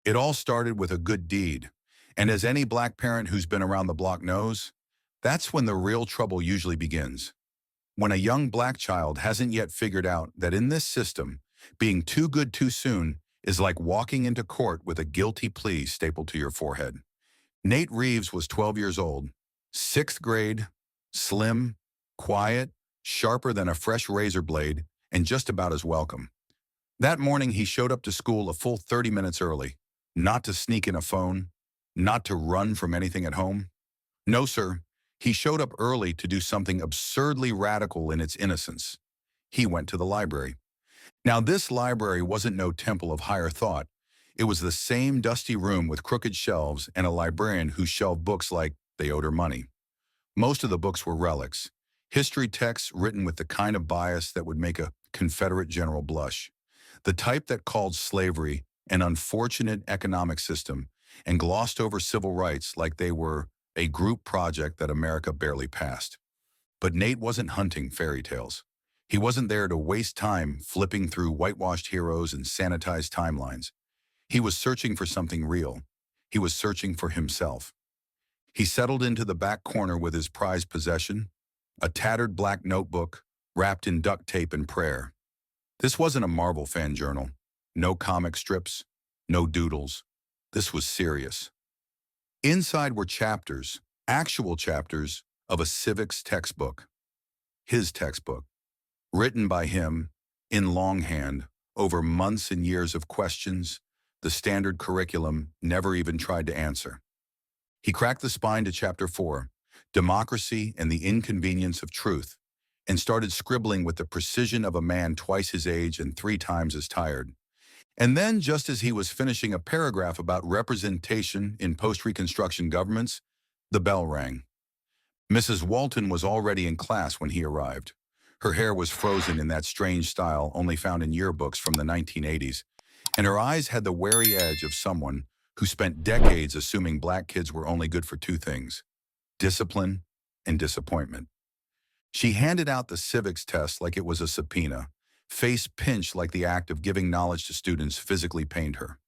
It all started with a good deed. And as any black parent who's been around the block knows, that's when the real trouble usually begins. When a young black child hasn't yet figured out that in this system, being too good too soon is like walking into court with a guilty plea stapled to your forehead. Nate Reeves was 12 years old, sixth grade, slim, quiet, sharper than a fresh razor blade, and just about as welcome. That morning, he showed up to school a full 30 minutes early, not to sneak in a phone, not to run from anything at home. No, sir. He showed up early to do something absurdly radical in its innocence. He went to the library. Now, this library wasn't no temple of higher thought. It was the same dusty room with crooked shelves and a librarian who shelved books like they owed her money. Most of the books were relics, history texts written with the kind of bias that would make a Confederate general blush, the type that called slavery an unfortunate economic system and glossed over civil rights like they were a group project that America barely passed. But Nate wasn't hunting fairy tales. He wasn't there to waste time flipping through whitewashed heroes and sanitized timelines. He was searching for something real. He was searching for himself. He settled into the back corner with his prized possession, a tattered black notebook wrapped in duct tape and prayer. This wasn't a Marvel fan journal. No comic strips, no doodles. This was serious. Inside were chapters, actual chapters, of a civics textbook. His textbook, written by him, in longhand, over months and years of questions the standard curriculum never even tried to answer. He cracked the spine to Chapter 4, Democracy and the Inconvenience of Truth, and started scribbling with the precision of a man twice his age and 3 times as tired. And then, just as he was finishing a paragraph about representation in post-Reconstruction governments, the bell rang. Mrs. Walton was already in class when he arrived. Her hair was frozen in that strange style only found in yearbooks from the 1980s, and her eyes had the wary edge of someone who spent decades assuming black kids were only good for 2 things: discipline and disappointment. She handed out the civics test like it was a subpoena, face pinched like the act of giving knowledge to students physically pained her.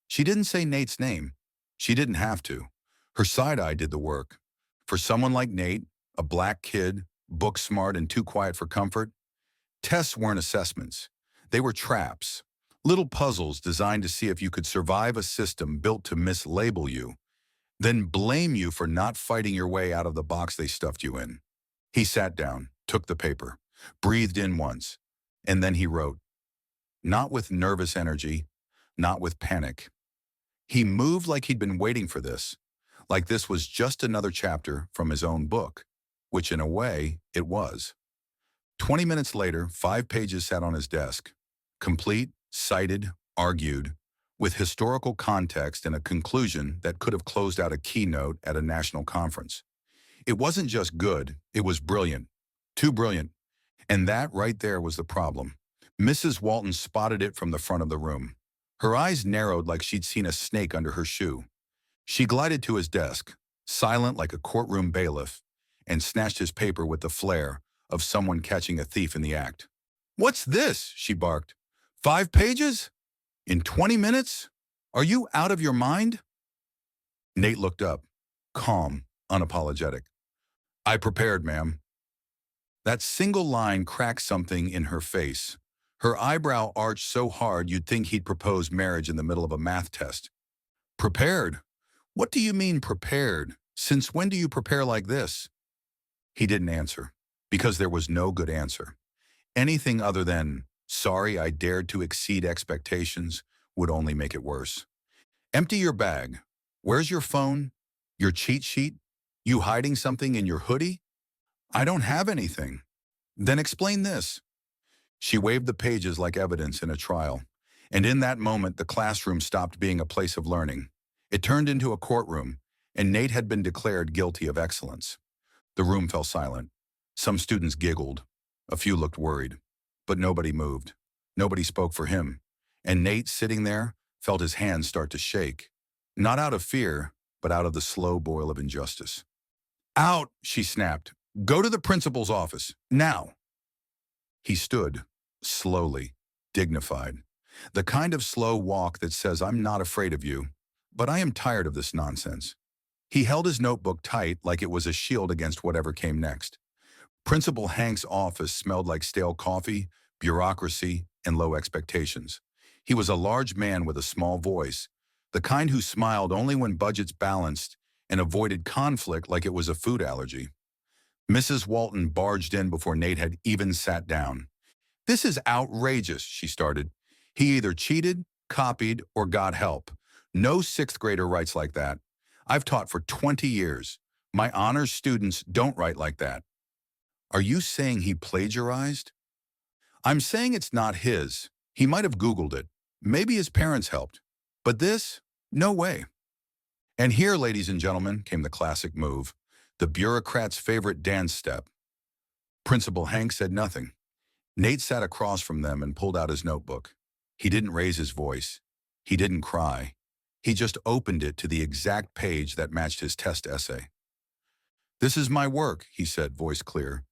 She didn't say Nate's name. She didn't have to. Her side eye did the work. For someone like Nate, a black kid, book smart and too quiet for comfort, tests weren't assessments. They were traps, little puzzles designed to see if you could survive a system built to mislabel you, then blame you for not fighting your way out of the box they stuffed you in. He sat down, took the paper, breathed in once, and then he wrote. Not with nervous energy, not with panic. He moved like he'd been waiting for this, like this was just another chapter from his own book, which in a way it was. 20 minutes later, 5 pages sat on his desk, complete, cited, argued, with historical context and a conclusion that could have closed out a keynote at a national conference. It wasn't just good, it was brilliant. Too brilliant. And that right there was the problem. Mrs. Walton spotted it from the front of the room. Her eyes narrowed like she'd seen a snake under her shoe. She glided to his desk, silent like a courtroom bailiff, and snatched his paper with the flair of someone catching a thief in the act. "What's this?" she barked. 5 pages? In 20 minutes? Are you out of your mind? Nate looked up, calm, unapologetic. "I prepared, ma'am." That single line cracked something in her face. Her eyebrow arched so hard you'd think he'd proposed marriage in the middle of a math test. "Prepared? What do you mean prepared? Since when do you prepare like this?" He didn't answer, because there was no good answer. Anything other than, "Sorry, I dared to exceed expectations," would only make it worse. "Empty your bag. Where's your phone? Your cheat sheet? You hiding something in your hoodie?" "I don't have anything." "Then explain this." She waved the pages like evidence in a trial, and in that moment the classroom stopped being a place of learning. It turned into a courtroom, and Nate had been declared guilty of excellence. The room fell silent. Some students giggled. A few looked worried. But nobody moved. Nobody spoke for him. And Nate, sitting there, felt his hands start to shake. Not out of fear, but out of the slow boil of injustice. "Out," she snapped. "Go to the principal's office. Now." He stood, slowly, dignified. The kind of slow walk that says, I'm not afraid of you, but I am tired of this nonsense. He held his notebook tight like it was a shield against whatever came next. Principal Hank's office smelled like stale coffee, bureaucracy, and low expectations. He was a large man with a small voice, the kind who smiled only when budgets balanced and avoided conflict like it was a food allergy. Mrs. Walton barged in before Nate had even sat down. This is outrageous, she started. He either cheated, copied, or got help. No sixth grader writes like that. I've taught for 20 years. My honors students don't write like that. Are you saying he plagiarized? I'm saying it's not his. He might have Googled it. Maybe his parents helped. But this? No way. And here, ladies and gentlemen, came the classic move, the bureaucrat's favorite dance step. Principal Hank said nothing. Nate sat across from them and pulled out his notebook. He didn't raise his voice. He didn't cry. He just opened it to the exact page that matched his test essay. This is my work, he said, voice clear.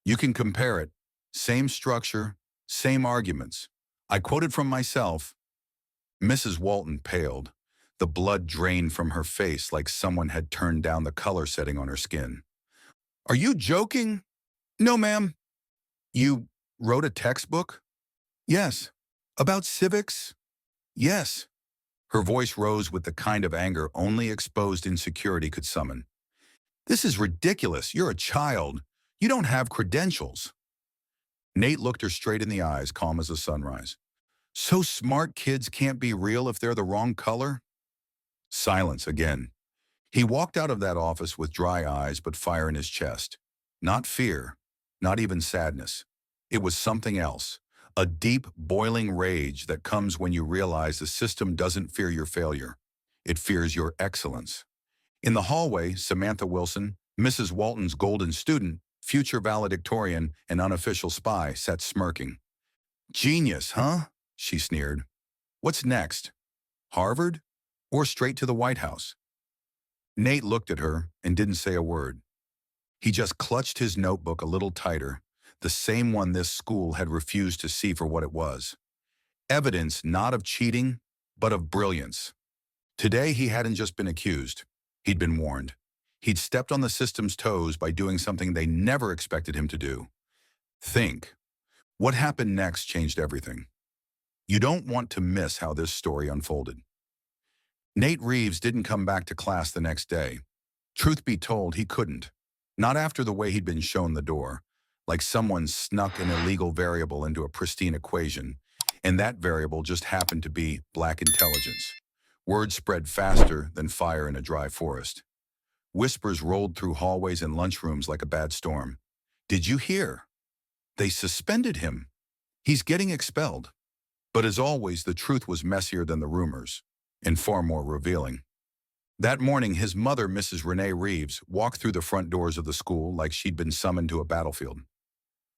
You can compare it. Same structure, same arguments. I quoted from myself. Mrs. Walton paled. The blood drained from her face like someone had turned down the color setting on her skin. Are you joking? No, ma'am. You wrote a textbook? Yes. About civics? Yes. Her voice rose with the kind of anger only exposed insecurity could summon. This is ridiculous. You're a child. You don't have credentials. Nate looked her straight in the eyes, calm as a sunrise. So smart kids can't be real if they're the wrong color? Silence again. He walked out of that office with dry eyes but fire in his chest. Not fear, not even sadness. It was something else. A deep, boiling rage that comes when you realize the system doesn't fear your failure. It fears your excellence. In the hallway, Samantha Wilson, Mrs. Walton's golden student, future valedictorian, and unofficial spy, sat smirking. Genius, huh? She sneered. What's next? Harvard? Or straight to the White House? Nate looked at her and didn't say a word. He just clutched his notebook a little tighter, the same one this school had refused to see for what it was. Evidence not of cheating, but of brilliance. Today he hadn't just been accused. He'd been warned. He'd stepped on the system's toes by doing something they never expected him to do. Think. What happened next changed everything. You don't want to miss how this story unfolded. Nate Reeves didn't come back to class the next day. Truth be told, he couldn't. Not after the way he'd been shown the door, like someone snuck an illegal variable into a pristine equation, and that variable just happened to be black intelligence. Word spread faster than fire in a dry forest. Whispers rolled through hallways and lunchrooms like a bad storm. Did you hear? They suspended him. He's getting expelled. But as always, the truth was messier than the rumors, and far more revealing. That morning, his mother, Mrs. Renee Reeves, walked through the front doors of the school like she'd been summoned to a battlefield.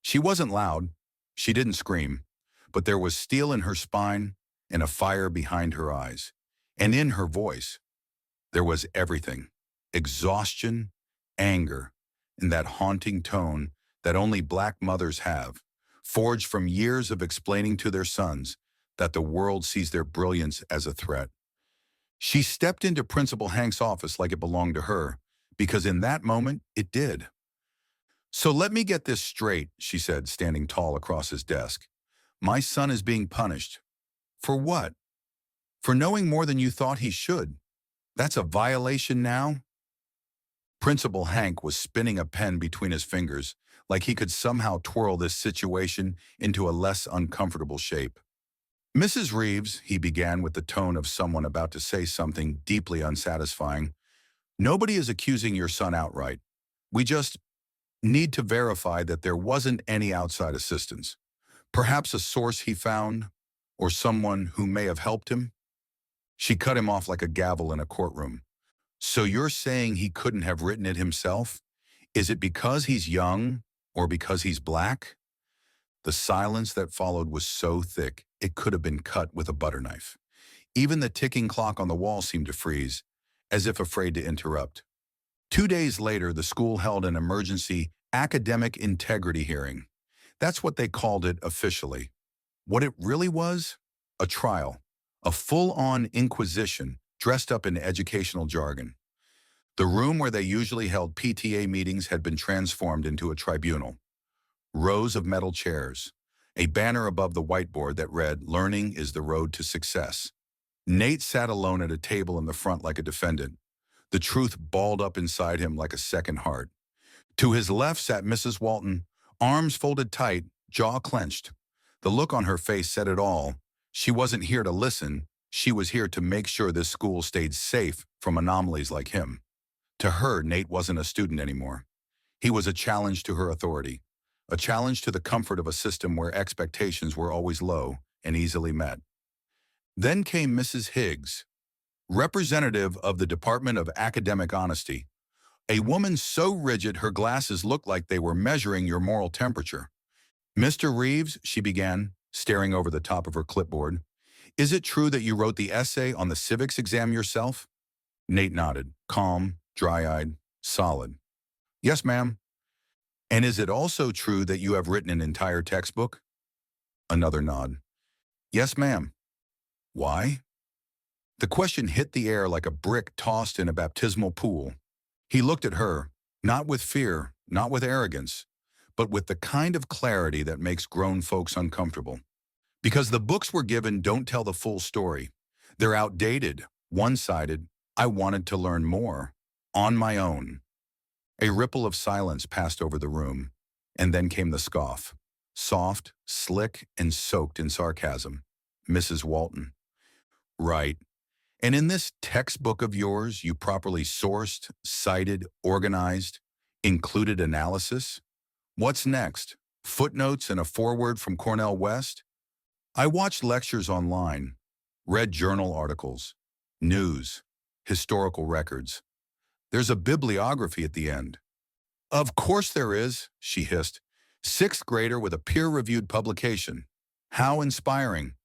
She wasn't loud. She didn't scream. But there was steel in her spine and a fire behind her eyes. And in her voice, there was everything. Exhaustion, anger, and that haunting tone that only black mothers have, forged from years of explaining to their sons that the world sees their brilliance as a threat. She stepped into Principal Hank's office like it belonged to her, because in that moment, it did. So let me get this straight, she said, standing tall across his desk. My son is being punished. For what? For knowing more than you thought he should. That's a violation now? Principal Hank was spinning a pen between his fingers, like he could somehow twirl this situation into a less uncomfortable shape. Mrs. Reeves, he began with the tone of someone about to say something deeply unsatisfying, nobody is accusing your son outright. We just need to verify that there wasn't any outside assistance. Perhaps a source he found, or someone who may have helped him. She cut him off like a gavel in a courtroom. So you're saying he couldn't have written it himself? Is it because he's young, or because he's black? The silence that followed was so thick, it could have been cut with a butter knife. Even the ticking clock on the wall seemed to freeze, as if afraid to interrupt. 2 days later, the school held an emergency academic integrity hearing. That's what they called it officially. What it really was? a trial, a full-on inquisition dressed up in educational jargon. The room where they usually held PTA meetings had been transformed into a tribunal. Rows of metal chairs, a banner above the whiteboard that read, "Learning is the road to success." Nate sat alone at a table in the front like a defendant, the truth balled up inside him like a second heart. To his left sat Mrs. Walton, arms folded tight, jaw clenched. The look on her face said it all. She wasn't here to listen. She was here to make sure this school stayed safe from anomalies like him. To her, Nate wasn't a student anymore. He was a challenge to her authority, a challenge to the comfort of a system where expectations were always low and easily met. Then came Mrs. Higgs, representative of the Department of Academic Honesty, a woman so rigid her glasses looked like they were measuring your moral temperature. "Mr. Reeves," she began, staring over the top of her clipboard, "is it true that you wrote the essay on the civics exam yourself?" Nate nodded, calm, dry-eyed, solid. "Yes, ma'am." "And is it also true that you have written an entire textbook?" Another nod. "Yes, ma'am." "Why?" The question hit the air like a brick tossed in a baptismal pool. He looked at her, not with fear, not with arrogance, but with the kind of clarity that makes grown folks uncomfortable. Because the books we're given don't tell the full story. They're outdated, one-sided. I wanted to learn more. On my own. A ripple of silence passed over the room, and then came the scoff. Soft, slick, and soaked in sarcasm. "Mrs. Walton." "Right. And in this textbook of yours, you properly sourced, cited, organized, included analysis? What's next? Footnotes and a foreword from Cornell West?" "I watched lectures online, read journal articles, news, historical records. There's a bibliography at the end." "Of course there is," she hissed. "Sixth grader with a peer-reviewed publication. How inspiring."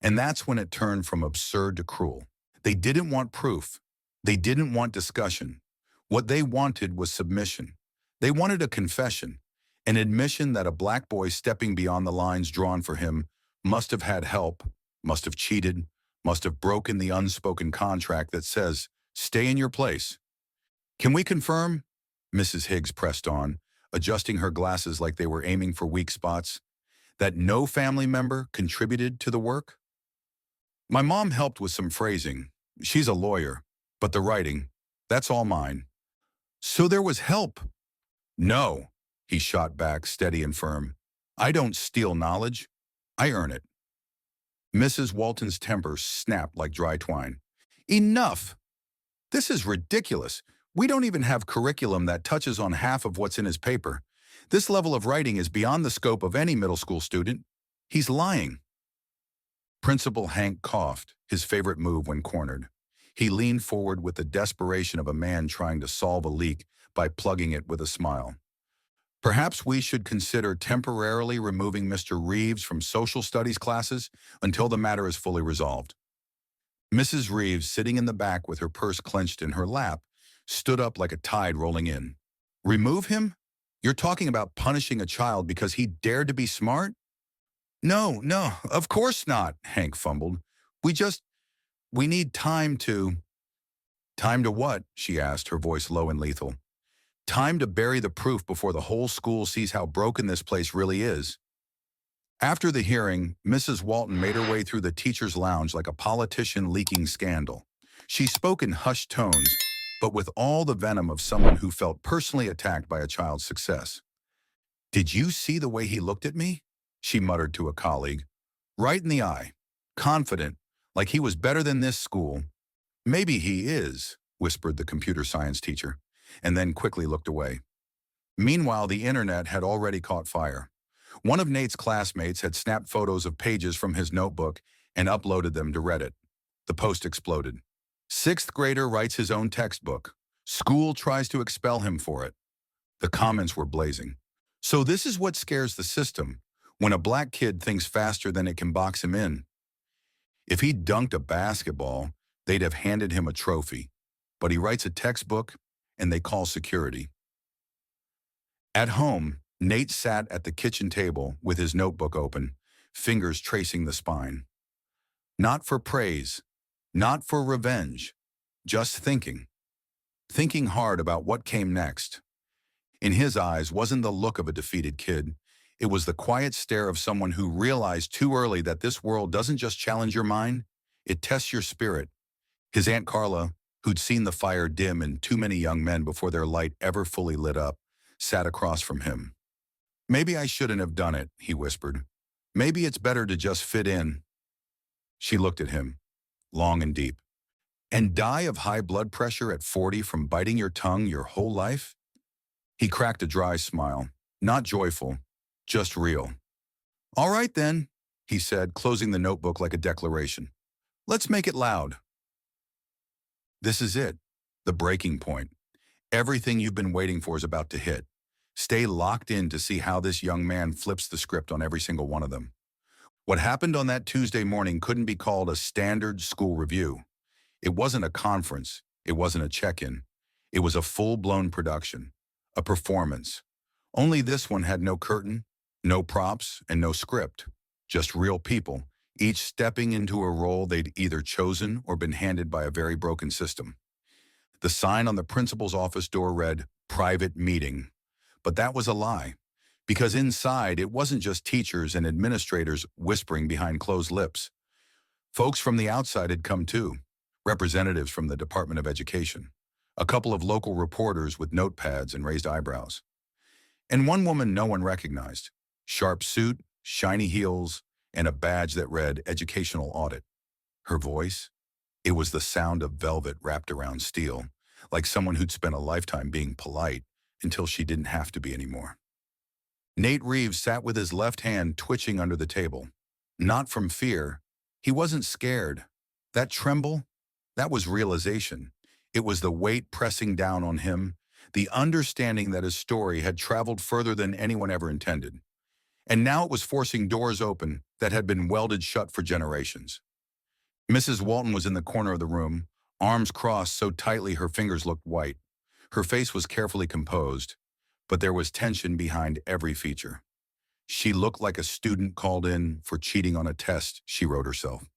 And that's when it turned from absurd to cruel. They didn't want proof. They didn't want discussion. What they wanted was submission. They wanted a confession, an admission that a black boy stepping beyond the lines drawn for him must have had help, must have cheated, must have broken the unspoken contract that says, "Stay in your place." "Can we confirm?" Mrs. Higgs pressed on, adjusting her glasses like they were aiming for weak spots, "that no family member contributed to the work?" "My mom helped with some phrasing. She's a lawyer. But the writing, that's all mine." "So there was help?" "No," he shot back, steady and firm. "I don't steal knowledge. I earn it." Mrs. Walton's temper snapped like dry twine. "Enough! This is ridiculous. We don't even have curriculum that touches on half of what's in his paper. This level of writing is beyond the scope of any middle school student. He's lying." Principal Hank coughed, his favorite move when cornered. He leaned forward with the desperation of a man trying to solve a leak by plugging it with a smile. "Perhaps we should consider temporarily removing Mr. Reeves from social studies classes until the matter is fully resolved." Mrs. Reeves, sitting in the back with her purse clenched in her lap, stood up like a tide rolling in. "Remove him? You're talking about punishing a child because he dared to be smart?" "No, no, of course not," Hank fumbled. We need time to—" "Time to what?" she asked, her voice low and lethal. "Time to bury the proof before the whole school sees how broken this place really is." After the hearing, Mrs. Walton made her way through the teacher's lounge like a politician leaking scandal. She spoke in hushed tones, but with all the venom of someone who felt personally attacked by a child's success. "Did you see the way he looked at me?" she muttered to a colleague. "Right in the eye. Confident, like he was better than this school." "Maybe he is," whispered the computer science teacher, and then quickly looked away. Meanwhile, the internet had already caught fire. One of Nate's classmates had snapped photos of pages from his notebook and uploaded them to Reddit. The post exploded. "Sixth grader writes his own textbook. School tries to expel him for it." The comments were blazing. "So this is what scares the system, when a black kid thinks faster than it can box him in. If he dunked a basketball, they'd have handed him a trophy. But he writes a textbook, and they call security." At home, Nate sat at the kitchen table with his notebook open, fingers tracing the spine. Not for praise, not for revenge, just thinking. Thinking hard about what came next. In his eyes wasn't the look of a defeated kid. It was the quiet stare of someone who realized too early that this world doesn't just challenge your mind, it tests your spirit. His Aunt Carla, who'd seen the fire dim in too many young men before their light ever fully lit up, sat across from him. "Maybe I shouldn't have done it," he whispered. "Maybe it's better to just fit in." She looked at him, long and deep. "And die of high blood pressure at 40 from biting your tongue your whole life?" He cracked a dry smile, not joyful, just real. "All right then," he said, closing the notebook like a declaration. "Let's make it loud." This is it, the breaking point. Everything you've been waiting for is about to hit. Stay locked in to see how this young man flips the script on every single one of them. What happened on that Tuesday morning couldn't be called a standard school review. It wasn't a conference. It wasn't a check-in. It was a full-blown production, a performance. Only this one had no curtain, no props, and no script. Just real people, each stepping into a role they'd either chosen or been handed by a very broken system. The sign on the principal's office door read, "Private Meeting." But that was a lie, because inside it wasn't just teachers and administrators whispering behind closed lips. Folks from the outside had come too, representatives from the Department of Education, a couple of local reporters with notepads and raised eyebrows, and one woman no one recognized, sharp suit, shiny heels, and a badge that read Educational Audit. Her voice? It was the sound of velvet wrapped around steel, like someone who'd spent a lifetime being polite until she didn't have to be anymore. Nate Reeves sat with his left hand twitching under the table. Not from fear. He wasn't scared. That tremble, that was realization. It was the weight pressing down on him, the understanding that his story had traveled further than anyone ever intended. And now it was forcing doors open that had been welded shut for generations. Mrs. Walton was in the corner of the room, arms crossed so tightly her fingers looked white. Her face was carefully composed, but there was tension behind every feature. She looked like a student called in for cheating on a test, she wrote herself.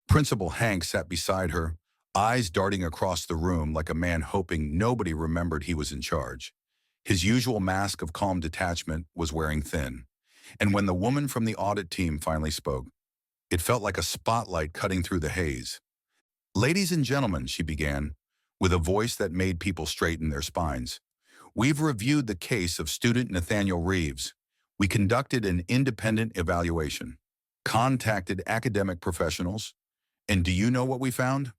Principal Hank sat beside her, eyes darting across the room like a man hoping nobody remembered he was in charge. His usual mask of calm detachment was wearing thin. And when the woman from the audit team finally spoke, it felt like a spotlight cutting through the haze. "Ladies and gentlemen," she began, with a voice that made people straighten their spines, "we've reviewed the case of student Nathaniel Reeves. We conducted an independent evaluation, contacted academic professionals, and do you know what we found?"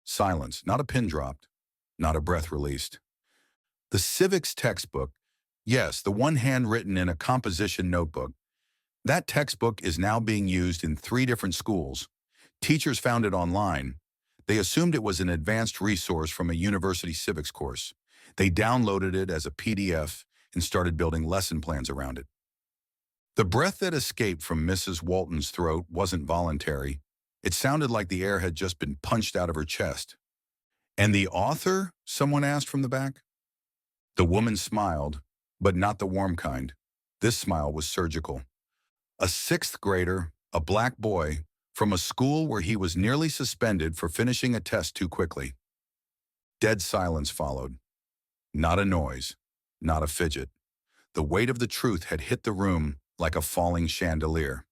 Silence, not a pin dropped, not a breath released. The civics textbook, yes, the one handwritten in a composition notebook, that textbook is now being used in 3 different schools. Teachers found it online. They assumed it was an advanced resource from a university civics course. They downloaded it as a PDF and started building lesson plans around it. The breath that escaped from Mrs. Walton's throat wasn't voluntary. It sounded like the air had just been punched out of her chest. "And the author?" someone asked from the back. The woman smiled, but not the warm kind. This smile was surgical. A 6th grader, a black boy, from a school where he was nearly suspended for finishing a test too quickly. Dead silence followed. Not a noise, not a fidget. The weight of the truth had hit the room like a falling chandelier.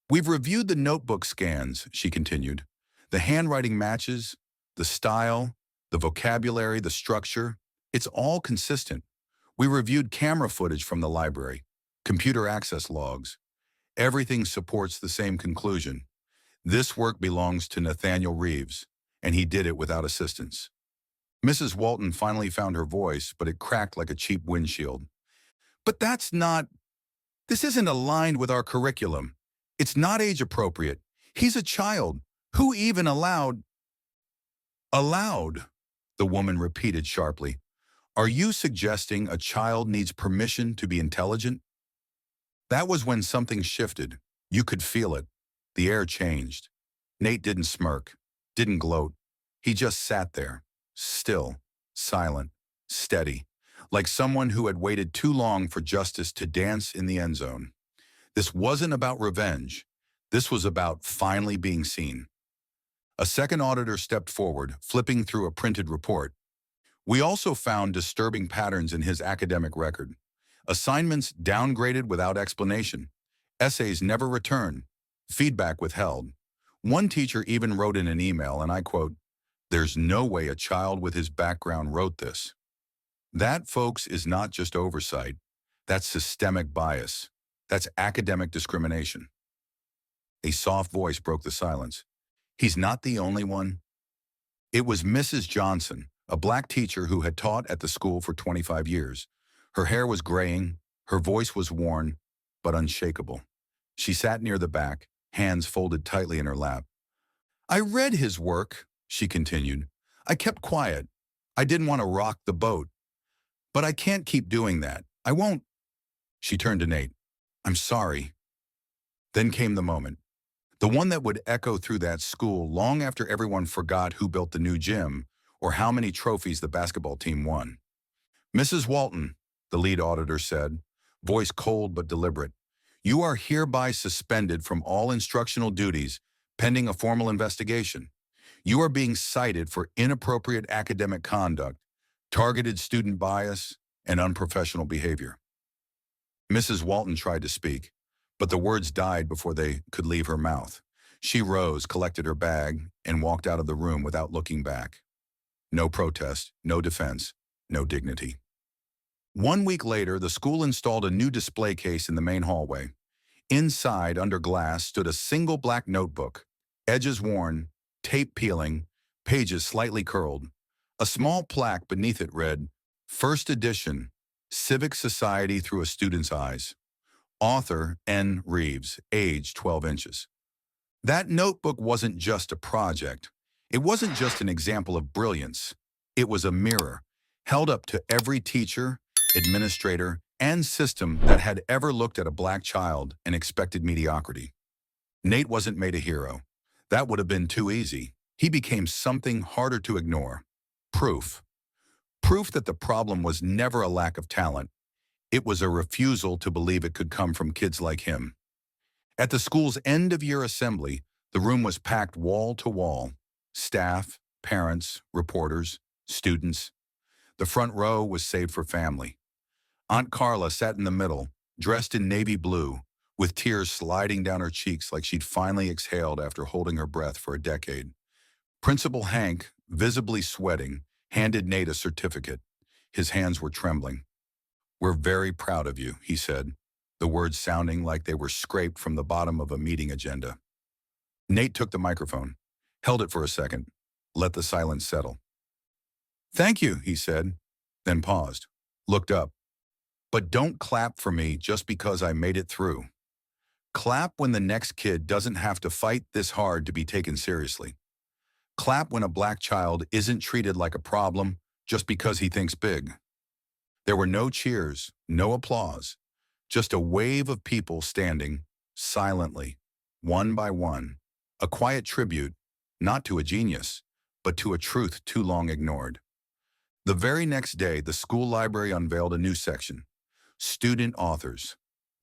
"We've reviewed the notebook scans," she continued. "The handwriting matches, the style, the vocabulary, the structure. It's all consistent. We reviewed camera footage from the library, computer access logs. Everything supports the same conclusion. This work belongs to Nathaniel Reeves, and he did it without assistance." Mrs. Walton finally found her voice, but it cracked like a cheap windshield. "But this isn't aligned with our curriculum. It's not age appropriate. He's a child. Who even allowed?" "Allowed," the woman repeated sharply. "Are you suggesting a child needs permission to be intelligent?" That was when something shifted. You could feel it. The air changed. Nate didn't smirk, didn't gloat. He just sat there, still, silent, steady, like someone who had waited too long for justice to dance in the end zone. This wasn't about revenge. This was about finally being seen. A second auditor stepped forward, flipping through a printed report. We also found disturbing patterns in his academic record. Assignments downgraded without explanation. Essays never returned. Feedback withheld. One teacher even wrote in an email, and I quote, "There's no way a child with his background wrote this." That, folks, is not just oversight. That's systemic bias. That's academic discrimination. A soft voice broke the silence. "He's not the only one." It was Mrs. Johnson, a black teacher who had taught at the school for 25 years. Her hair was graying, her voice was worn, but unshakable. She sat near the back, hands folded tightly in her lap. "I read his work," she continued. "I kept quiet. I didn't want to rock the boat. But I can't keep doing that. I won't." She turned to Nate. "I'm sorry." Then came the moment. The one that would echo through that school long after everyone forgot who built the new gym or how many trophies the basketball team won. "Mrs. Walton," the lead auditor said, voice cold but deliberate, "you are hereby suspended from all instructional duties pending a formal investigation. You are being cited for inappropriate academic conduct, targeted student bias, and unprofessional behavior." Mrs. Walton tried to speak, but the words died before they could leave her mouth. She rose, collected her bag, and walked out of the room without looking back. No protest, no defense, no dignity. 1 week later, the school installed a new display case in the main hallway. Inside, under glass, stood a single black notebook, edges worn, tape peeling, pages slightly curled. A small plaque beneath it read, "First edition, Civic Society Through a Student's Eyes. Author N. Reeves, age 12 inches. That notebook wasn't just a project. It wasn't just an example of brilliance. It was a mirror, held up to every teacher, administrator, and system that had ever looked at a black child and expected mediocrity. Nate wasn't made a hero. That would have been too easy. He became something harder to ignore. Proof. Proof that the problem was never a lack of talent. It was a refusal to believe it could come from kids like him. At the school's end-of-year assembly, the room was packed wall to wall. Staff, parents, reporters, students. The front row was saved for family. Aunt Carla sat in the middle, dressed in navy blue, with tears sliding down her cheeks like she'd finally exhaled after holding her breath for a decade. Principal Hank, visibly sweating, handed Nate a certificate. His hands were trembling. "We're very proud of you," he said, the words sounding like they were scraped from the bottom of a meeting agenda. Nate took the microphone, held it for a second, let the silence settle. "Thank you," he said, then paused, looked up. "But don't clap for me just because I made it through. Clap when the next kid doesn't have to fight this hard to be taken seriously. Clap when a black child isn't treated like a problem just because he thinks big." There were no cheers, no applause, just a wave of people standing, silently, one by one, a quiet tribute, not to a genius, but to a truth too long ignored. The very next day, the school library unveiled a new section, Student Authors.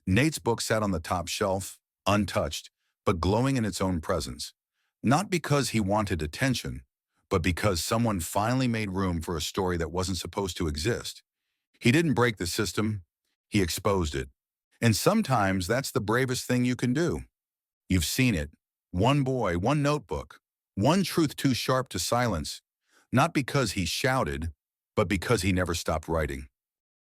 Nate's book sat on the top shelf, untouched, but glowing in its own presence. Not because he wanted attention, but because someone finally made room for a story that wasn't supposed to exist. He didn't break the system, he exposed it. And sometimes that's the bravest thing you can do. You've seen it. One boy, one notebook, one truth too sharp to silence, not because he shouted, but because he never stopped writing.